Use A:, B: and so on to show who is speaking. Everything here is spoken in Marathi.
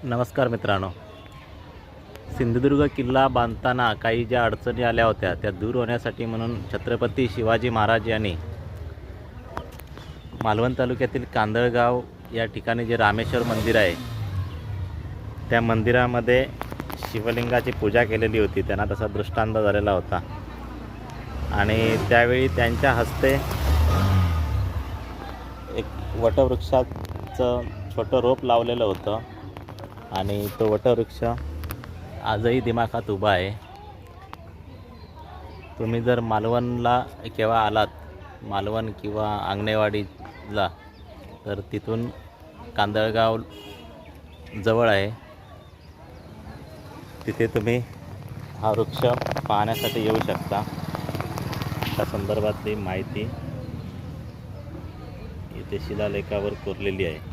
A: नमस्कार मित्रांनो. सिंधुदुर्ग किल्ला बांधताना काही ज्या अडचणी आल्या होत्या त्या दूर होण्यासाठी म्हणून छत्रपती शिवाजी महाराज यांनी मालवण तालुक्यातील कांदळगाव या ठिकाणी जे रामेश्वर मंदिर आहे त्या मंदिरामध्ये शिवलिंगाची पूजा केलेली होती. त्यांना तसा दृष्टांत झालेला होता आणि त्यावेळी त्यांच्या हस्ते एक वटवृक्षाचं छोटं रोप लावलेलं होतं आणि तो वटवृक्ष आजही दिमाखात उभा आहे. तुम्ही जर मालवणला केव्हा आलात, मालवण किंवा आंगणेवाडीला, तर तिथून कांदळगाव जवळ आहे. तिथे तुम्ही हा वृक्ष पाहण्यासाठी येऊ शकता. त्या संदर्भातली माहिती इथे शिलालेखावर कोरलेली आहे.